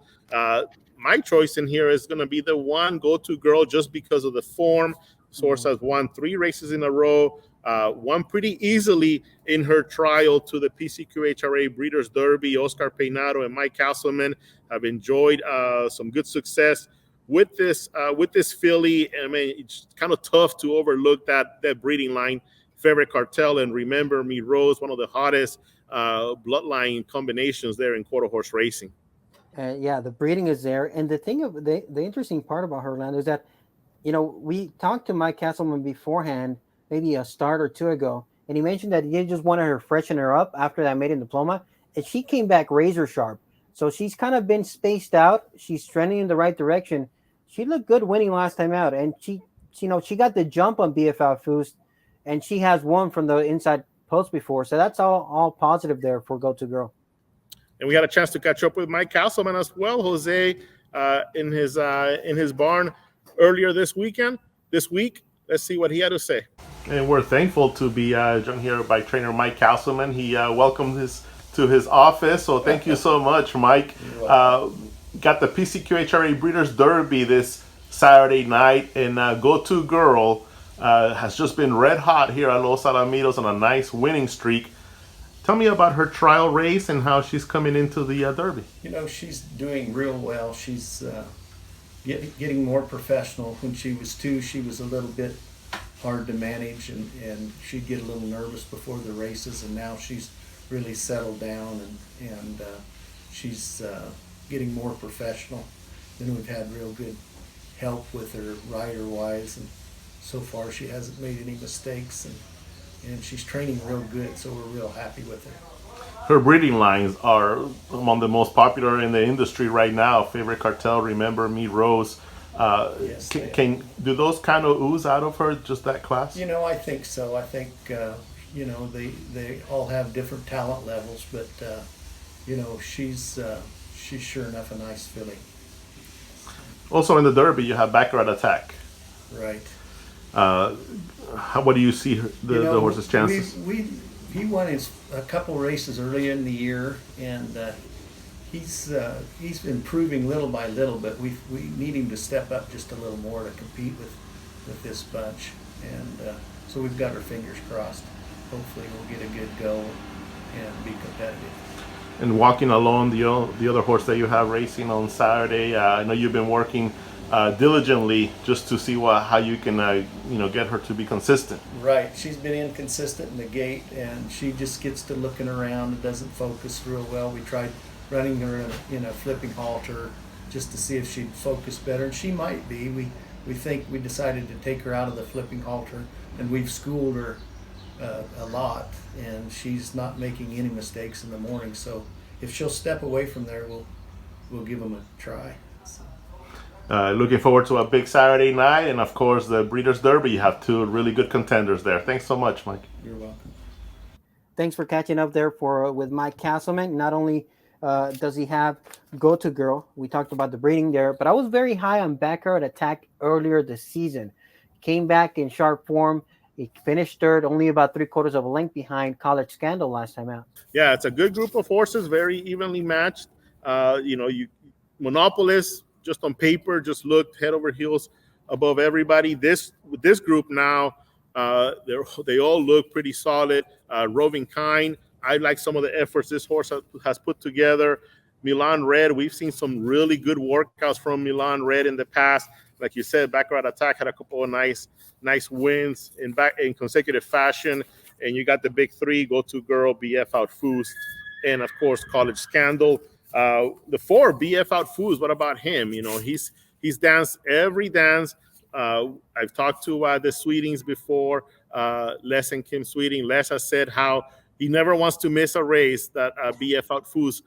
[SPEAKER 5] my choice in here is going to be the one Go To Girl, just because of the form. This horse has won 3 races in a row, won pretty easily in her trial to the PCQHRA Breeders' Derby. Oscar Peinado and Mike Casselman have enjoyed some good success with this filly. I mean, it's kind of tough to overlook that breeding line. Favorite Cartel and Remember Me Rose, one of the hottest bloodline combinations there in quarter horse racing.
[SPEAKER 1] Yeah, the breeding is there, and the interesting part about her, Orlando, is that we talked to Mike Casselman beforehand, maybe a start or two ago, and he mentioned that he just wanted her freshen her up after that maiden diploma, and she came back razor sharp. So she's kind of been spaced out. She's trending in the right direction. She looked good winning last time out, and she got the jump on BFL Foost, and she has won from the inside post before. So that's all positive there for Go To Girl.
[SPEAKER 5] And we had a chance to catch up with Mike Casselman as well, Jose, in his barn earlier this week. Let's see what he had to say.
[SPEAKER 8] And we're thankful to be joined here by trainer Mike Casselman. He welcomed us to his office, so thank you so much, Mike. Got the PCQHRA Breeders' Derby this Saturday night, and Go To Girl has just been red hot here at Los Alamitos on a nice winning streak. Tell me about her trial race and how she's coming into the Derby.
[SPEAKER 10] She's doing real well. She's getting more professional. When she was 2, she was a little bit hard to manage, and she'd get a little nervous before the races, and now she's really settled down, and she's getting more professional. Then we've had real good help with her rider-wise, and so far she hasn't made any mistakes, and she's training real good, so we're real happy with her.
[SPEAKER 8] Her breeding lines are among the most popular in the industry right now. Favorite Cartel, Remember Me, Rose.
[SPEAKER 10] Yes,
[SPEAKER 8] do those kind of ooze out of her, just that class?
[SPEAKER 10] I think so. I think they all have different talent levels, but she's sure enough a nice filly.
[SPEAKER 8] Also in the Derby, you have Baccarat Attack.
[SPEAKER 10] Right.
[SPEAKER 8] What do you see the horse's chances?
[SPEAKER 10] He won a couple races early in the year, and he's improving little by little, but we need him to step up just a little more to compete with this bunch, and so we've got our fingers crossed. Hopefully we'll get a good go and be competitive.
[SPEAKER 8] And walking along the other horse that you have racing on Saturday, I know you've been working diligently just to see how you can get her to be consistent.
[SPEAKER 10] Right, she's been inconsistent in the gait, and she just gets to looking around and doesn't focus real well. We tried running her in a flipping halter just to see if she'd focus better, and she might be. We think we decided to take her out of the flipping halter, and we've schooled her a lot, and she's not making any mistakes in the morning. So if she'll step away from there, we'll give them a try.
[SPEAKER 8] Looking forward to a big Saturday night, and of course the Breeders' Derby. You have 2 really good contenders there. Thanks so much, Mike.
[SPEAKER 10] You're welcome.
[SPEAKER 1] Thanks for catching up there with Mike Casselman. Not only does he have Go To Girl, we talked about the breeding there, but I was very high on Baccarat Attack earlier this season. Came back in sharp form. He finished third, only about 3/4 of a length behind College Scandal last time out.
[SPEAKER 5] Yeah, it's a good group of horses, very evenly matched. Monopolist, just on paper, just looked head over heels above everybody. With this group now, they all look pretty solid. Roving Kind, I like some of the efforts this horse has put together. Milan Red, we've seen some really good workouts from Milan Red in the past. Like you said, Baccarat Attack had a couple of nice wins in consecutive fashion. And you got the big 3, Go To Girl, BF Out Foost, and of course College Scandal. The 4, BF Out Foost, what about him? He's danced every dance. I've talked to the Sweetings before, Les and Kim Sweeting. Les has said how he never wants to miss a race that BF Out Foost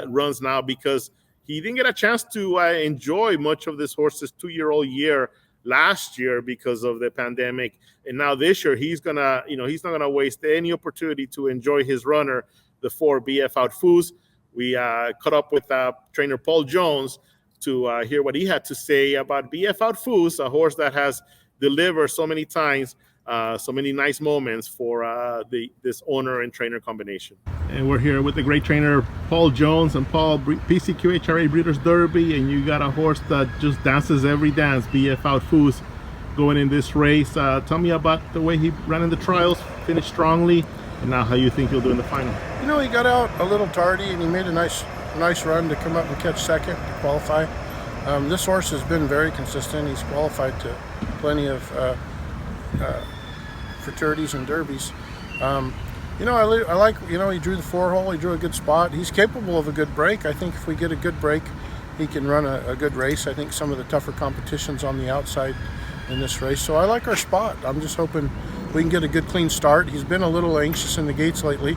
[SPEAKER 5] runs now, because he didn't get a chance to enjoy much of this horse's 2-year-old year last year because of the pandemic, and now this year he's not gonna waste any opportunity to enjoy his runner, the 4, BF Out Foost. We caught up with trainer Paul Jones to hear what he had to say about BF Out Foost, a horse that has delivered so many times so many nice moments for this owner and trainer combination. And we're here with the great trainer Paul Jones. And Paul, PCQHRA Breeders' Derby, and you got a horse that just dances every dance, BF Out Foos, going in this race. Tell me about the way he ran in the trials, finished strongly, and now how you think he'll do in the final.
[SPEAKER 11] You know, he got out a little tardy and he made a nice run to come up and catch second to qualify. This horse has been very consistent. He's qualified to plenty of fraternities and derbies. You know, I like, you know, he drew the 4-hole, he drew a good spot. He's capable of a good break. I think if we get a good break, he can run a good race. I think some of the tougher competition's on the outside in this race. So I like our spot. I'm just hoping we can get a good clean start. He's been a little anxious in the gates lately.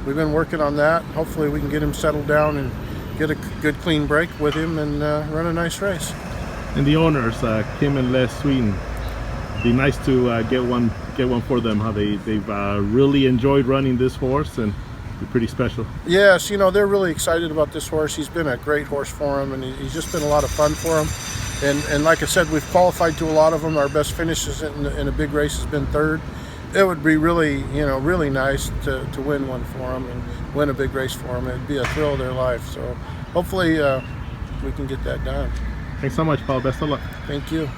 [SPEAKER 11] We've been working on that. Hopefully we can get him settled down and get a good clean break with him and run a nice race.
[SPEAKER 5] And the owners, Kim and Les Sweden, be nice to get one for them. How they've really enjoyed running this horse and be pretty special.
[SPEAKER 11] Yes, you know, they're really excited about this horse. He's been a great horse for them, and he's just been a lot of fun for them. And like I said, we've qualified to a lot of them. Our best finishes in a big race has been third. It would be really, you know, really nice to win one for them and win a big race for them. It'd be a thrill of their life. So hopefully we can get that done.
[SPEAKER 5] Thanks so much, Paul. Best of luck.
[SPEAKER 11] Thank you.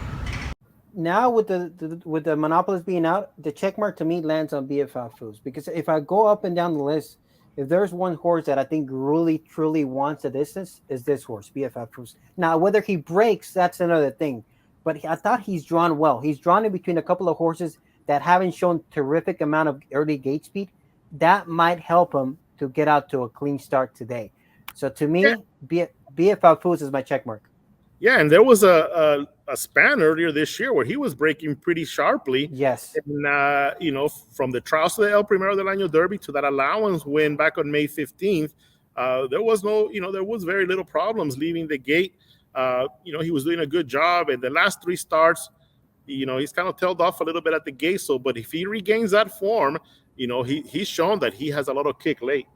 [SPEAKER 1] Now with the monopolist being out, the check mark to me lands on BF Foods, because if I go up and down the list, if there's one horse that I think really truly wants the distance, is this horse, BF Foods. Now whether he breaks, that's another thing, but I thought he's drawn well. He's drawn in between a couple of horses that haven't shown terrific amount of early gate speed. That might help him to get out to a clean start today. So to me, BF Foods is my check mark.
[SPEAKER 5] Yeah, and there was a span earlier this year where he was breaking pretty sharply.
[SPEAKER 1] Yes.
[SPEAKER 5] And, you know, from the trials to the El Primero del Año Derby to that allowance win back on May 15th, there was very little problems leaving the gate. You know, he was doing a good job. And the last three starts, you know, he's kind of tailed off a little bit at the gate. So, but if he regains that form, you know, he's shown that he has a lot of kick late.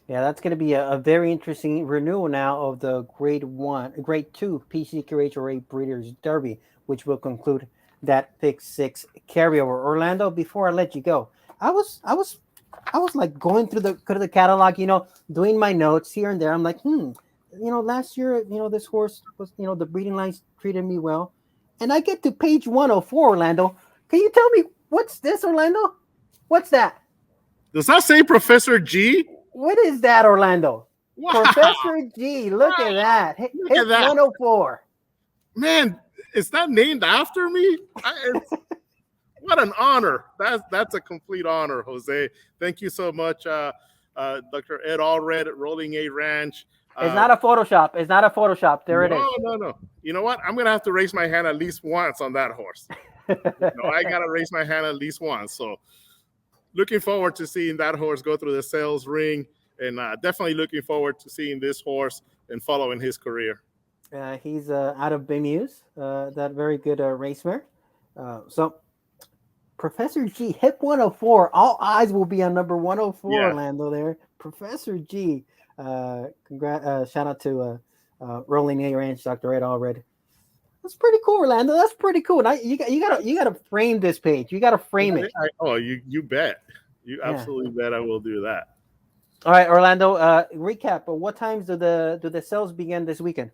[SPEAKER 1] Yeah, that's going to be a very interesting renewal now of the Grade 2 PCQHRA Breeders' Derby, which will conclude that Pick 6 carryover. Orlando, before I let you go, I was like going through the catalog, you know, doing my notes here and there. I'm like, you know, last year, you know, this horse was, you know, the breeding lines treated me well. And I get to page 104, Orlando. Can you tell me what's this, Orlando? What's that?
[SPEAKER 5] Does that say Professor G?
[SPEAKER 1] What is that, Orlando?
[SPEAKER 5] Wow.
[SPEAKER 1] Professor G, look at that. Hit 104.
[SPEAKER 5] Man, is that named after me? What an honor. That's a complete honor, Jose. Thank you so much, Dr. Ed Allred at Rolling A Ranch.
[SPEAKER 1] It's not a Photoshop. It's not a Photoshop. There it is.
[SPEAKER 5] No. You know what? I'm going to have to raise my hand at least once on that horse. I got to raise my hand at least once. So looking forward to seeing that horse go through the sales ring, and definitely looking forward to seeing this horse and following his career.
[SPEAKER 1] He's out of Bemused, that very good race mare. So Professor G, hit 104. All eyes will be on number 104, yeah. Orlando there. Professor G. Shout out to Rolling A Ranch, Dr. Ed Allred. That's pretty cool, Orlando. That's pretty cool. Now you gotta frame this page. You gotta frame it.
[SPEAKER 5] You bet. You absolutely bet I will do that.
[SPEAKER 1] All right, Orlando. Recap. What times do the sales begin this weekend?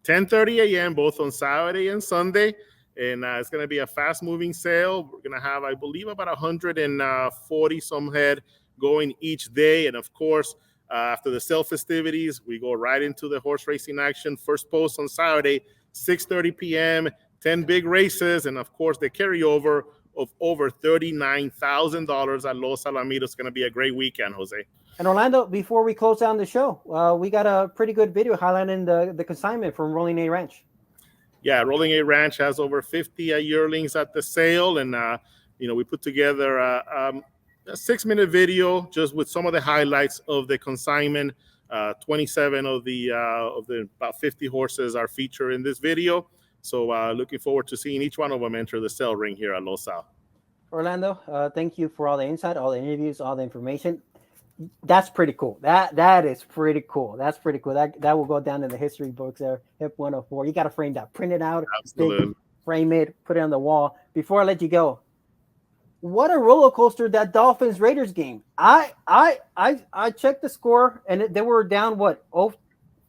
[SPEAKER 5] 10:30 a.m. both on Saturday and Sunday, and it's going to be a fast-moving sale. We're going to have, I believe, about 140 some head going each day, and of course, after the sale festivities, we go right into the horse racing action. First post on Saturday, 6:30 p.m., 10 big races, and of course, the carryover of over $39,000 at Los Alamitos. It's going to be a great weekend, Jose.
[SPEAKER 1] And Orlando, before we close down the show, we got a pretty good video highlighting the consignment from Rolling A Ranch.
[SPEAKER 5] Yeah, Rolling A Ranch has over 50 yearlings at the sale, and we put together a 6-minute video just with some of the highlights of the consignment. 27 of the about 50 horses are featured in this video. So looking forward to seeing each one of them enter the sale ring here at Los Al.
[SPEAKER 1] Orlando, thank you for all the insight, all the interviews, all the information. That's pretty cool. That is pretty cool. That's pretty cool. That will go down in the history books there. HIP 104. You got to frame that. Print it out.
[SPEAKER 5] Absolutely.
[SPEAKER 1] Frame it. Put it on the wall. Before I let you go, what a roller coaster that Dolphins Raiders game. I checked the score and they were down what? Oh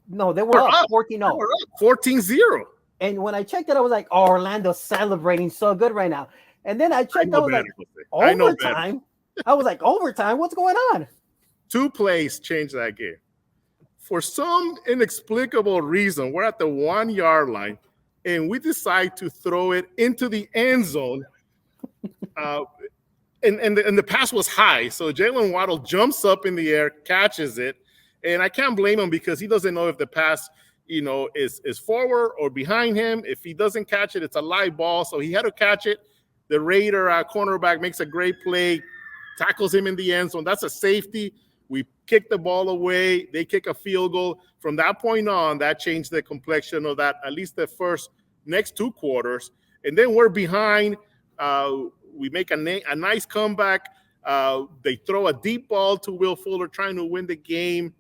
[SPEAKER 1] no, they were up 14-0.
[SPEAKER 5] 14-0.
[SPEAKER 1] And when I checked it, I was like, oh, Orlando's celebrating so good right now. And then I checked, I was like, overtime. I was like, overtime? What's going on?
[SPEAKER 5] 2 plays changed that game. For some inexplicable reason, we're at the 1-yard line, and we decide to throw it into the end zone. And the pass was high, so Jalen Waddle jumps up in the air, catches it, and I can't blame him because he doesn't know if the pass, is forward or behind him. If he doesn't catch it, it's a live ball, so he had to catch it. The Raider cornerback makes a great play, tackles him in the end zone. That's a safety. We kick the ball away. They kick a field goal. From that point on, that changed the complexion of that, at least the next 2 quarters. And then we're behind. We make a nice comeback. They throw a deep ball to Will Fuller trying to win the game.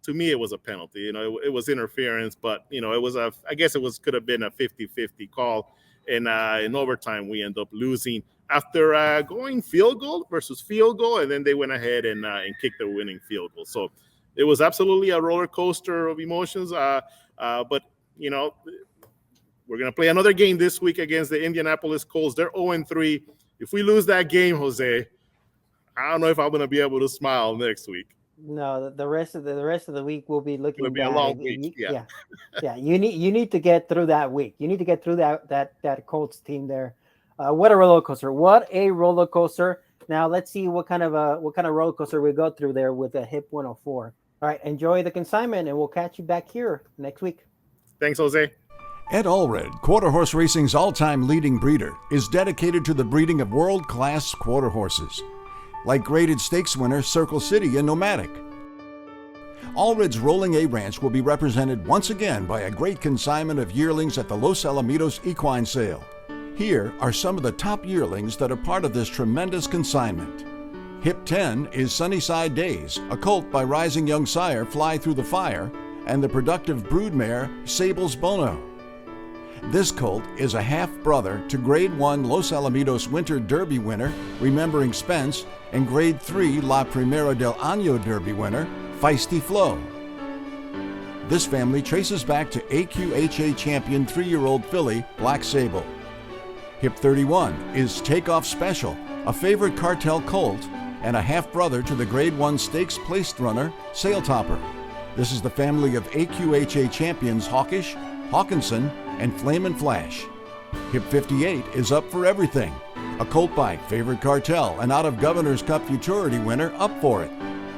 [SPEAKER 5] To me, it was a penalty. It was interference, but, it was I guess could have been a 50-50 call. And in overtime, we end up losing after going field goal versus field goal, and then they went ahead and kicked the winning field goal. So it was absolutely a roller coaster of emotions. But, we're going to play another game this week against the Indianapolis Colts. They're 0-3. If we lose that game, Jose, I don't know if I'm going to be able to smile next week.
[SPEAKER 1] No, the rest of the week will be looking.
[SPEAKER 5] It'll be a long week. Yeah.
[SPEAKER 1] You need to get through that week. You need to get through that Colts team there. What a roller coaster! What a roller coaster! Now let's see what kind of roller coaster we go through there with the HIP 104. All right, enjoy the consignment, and we'll catch you back here next week.
[SPEAKER 5] Thanks, Jose.
[SPEAKER 3] Ed Allred, quarter horse racing's all-time leading breeder, is dedicated to the breeding of world-class quarter horses, like graded stakes winner Circle City and Nomadic. Allred's Rolling A Ranch will be represented once again by a great consignment of yearlings at the Los Alamitos Equine Sale. Here are some of the top yearlings that are part of this tremendous consignment. HIP 10 is Sunnyside Days, a colt by rising young sire Fly Through the Fire, and the productive broodmare Sable's Bono. This colt is a half-brother to Grade 1 Los Alamitos Winter Derby winner, Remembering Spence, and Grade 3 La Primera del Año Derby winner, Feisty Flo. This family traces back to AQHA champion 3-year-old filly, Black Sable. HIP 31 is Takeoff Special, a favorite cartel colt, and a half-brother to the Grade 1 Stakes placed runner, Sail Topper. This is the family of AQHA champions Hawkish, Hawkinson, and Flame and Flash. HIP 58 is Up for Everything, a colt by favorite cartel and out of Governor's Cup Futurity winner Up for It.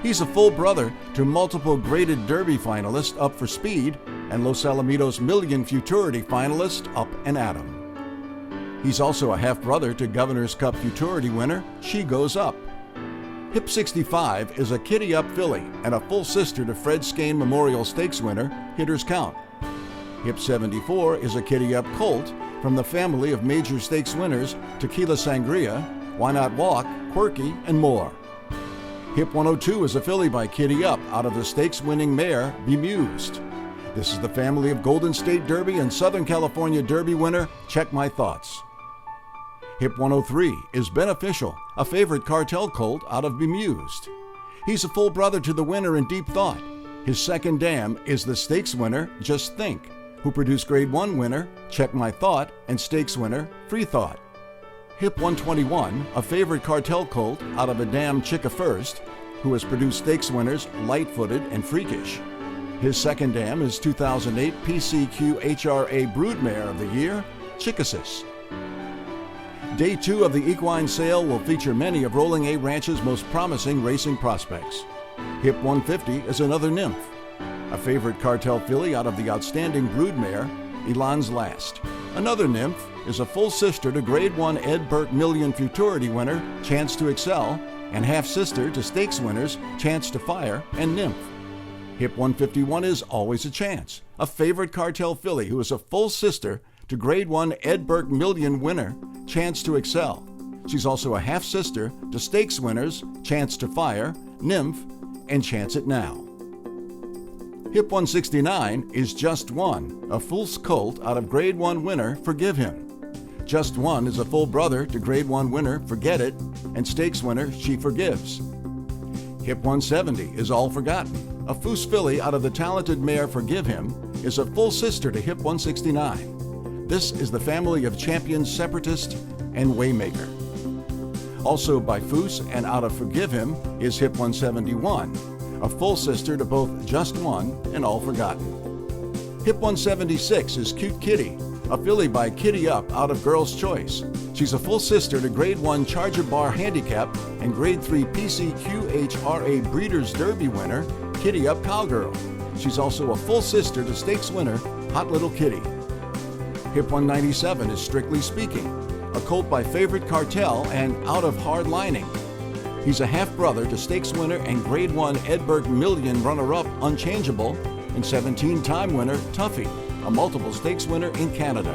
[SPEAKER 3] He's a full brother to multiple graded Derby finalist Up for Speed and Los Alamitos Million Futurity finalist Up and Atom. He's also a half-brother to Governor's Cup Futurity winner She Goes Up. HIP 65 is a Kitty Up filly and a full sister to Fred Skane Memorial Stakes winner Hitter's Count. HIP 74 is a Kitty Up colt from the family of major stakes winners Tequila Sangria, Why Not Walk, Quirky, and more. HIP 102 is a filly by Kitty Up out of the stakes-winning mare Bemused. This is the family of Golden State Derby and Southern California Derby winner Check My Thoughts. HIP 103 is Beneficial, a favorite cartel colt out of Bemused. He's a full brother to the winner in Deep Thought. His second dam is the stakes winner Just Think, who produced Grade 1 winner Check My Thought and stakes winner Free Thought. HIP 121, a favorite cartel colt out of a dam Chicka First, who has produced stakes winners Light-Footed and Freakish. His second dam is 2008 PCQ HRA Broodmare of the Year, Chickasis. Day 2 of the equine sale will feature many of Rolling A Ranch's most promising racing prospects. HIP 150 is another nymph, a favorite cartel filly out of the outstanding broodmare, Elan's Last. Another nymph is a full sister to Grade 1 Ed Burke Million Futurity winner, Chance to Excel, and half-sister to stakes winners, Chance to Fire and Nymph. HIP 151 is Always a Chance, a favorite cartel filly who is a full sister to Grade 1 Ed Burke Million winner, Chance to Excel. She's also a half-sister to stakes winners, Chance to Fire, Nymph, and Chance It Now. HIP 169 is Just One, a fool's colt out of Grade 1 winner Forgive Him. Just One is a full brother to Grade 1 winner Forget It and stakes winner She Forgives. Hip 170 is All Forgotten. A Foose filly out of the talented mare Forgive Him is a full sister to Hip 169. This is the family of champions Separatist and Waymaker. Also by Foose and out of Forgive Him is Hip 171, a full sister to both Just One and All Forgotten. Hip 176 is Cute Kitty, a filly by Kitty Up out of Girl's Choice. She's a full sister to Grade 1 Charger Bar Handicap and Grade 3 PCQHRA Breeders' Derby winner Kitty Up Cowgirl. She's also a full sister to stakes winner Hot Little Kitty. Hip 197 is Strictly Speaking, a colt by Favorite Cartel and out of Hard Lining. He's a half-brother to stakes winner and Grade 1 Edberg Million runner-up Unchangeable and 17-time winner Tuffy, a multiple stakes winner in Canada.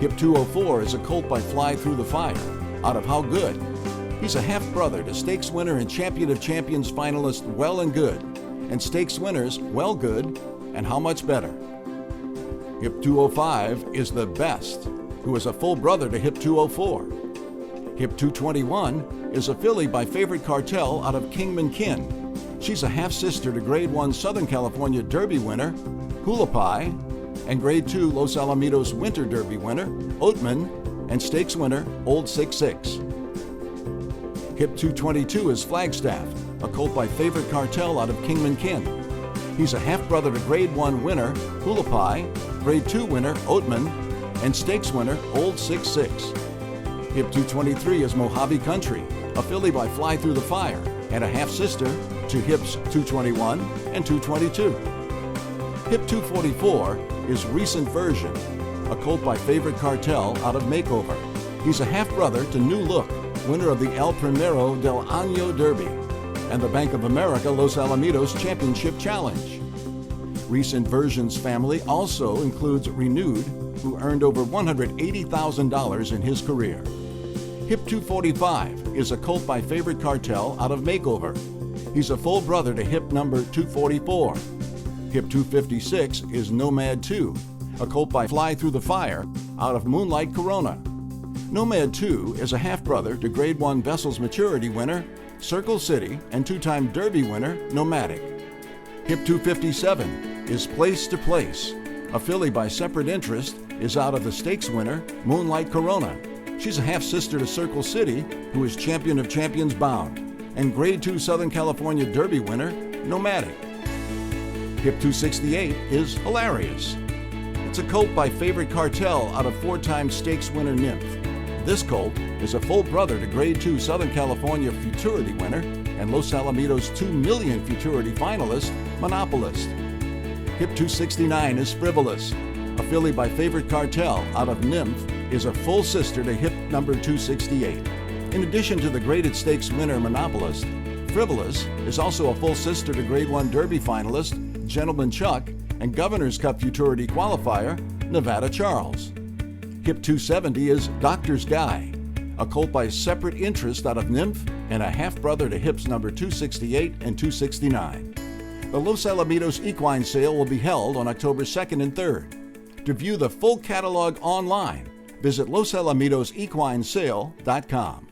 [SPEAKER 3] Hip 204 is a colt by Fly Through the Fire, out of How Good. He's a half-brother to stakes winner and Champion of Champions finalist Well and Good, and stakes winners Well Good and How Much Better. Hip 205 is The Best, who is a full brother to Hip 204. Hip 221 is a filly by Favorite Cartel out of Kingman Kin. She's a half-sister to Grade 1 Southern California Derby winner Hula Pie and Grade 2 Los Alamitos Winter Derby winner Oatman and stakes winner Old 66. Hip 222 is Flagstaff, a colt by Favorite Cartel out of Kingman Kin. He's a half-brother to Grade 1 winner Hula Pie, Grade 2 winner Oatman, and stakes winner Old 66. Hip 223 is Mojave Country, a filly by Fly Through the Fire, and a half-sister to Hips 221 and 222. Hip 244 is Recent Version, a colt by Favorite Cartel out of Makeover. He's a half-brother to New Look, winner of the El Primero del Año Derby, and the Bank of America Los Alamitos Championship Challenge. Recent Version's family also includes Renewed, who earned over $180,000 in his career. Hip 245 is a colt by Favorite Cartel out of Makeover. He's a full brother to Hip number 244. Hip 256 is Nomad 2, a colt by Fly Through the Fire out of Moonlight Corona. Nomad 2 is a half-brother to Grade 1 Vessels Maturity winner Circle City and two-time Derby winner Nomadic. Hip 257 is Place to Place. A filly by Separate Interest is out of the stakes winner Moonlight Corona. She's a half-sister to Circle City, who is Champion of Champions Bound, and Grade 2 Southern California Derby winner Nomadic. Hip 268 is Hilarious. It's a colt by Favorite Cartel out of four-time stakes winner Nymph. This colt is a full brother to Grade 2 Southern California Futurity winner and Los Alamitos 2 million Futurity finalist Monopolist. Hip 269 is Frivolous. A filly by Favorite Cartel out of Nymph is a full sister to Hip number 268. In addition to the graded stakes winner Monopolist, Frivolous is also a full sister to Grade 1 Derby finalist Gentleman Chuck and Governor's Cup Futurity qualifier Nevada Charles. Hip 270 is Doctor's Guy, a colt by Separate Interest out of Nymph and a half-brother to Hips number 268 and 269. The Los Alamitos Equine Sale will be held on October 2nd and 3rd. To view the full catalog online, visit LosAlamitosequinesale.com.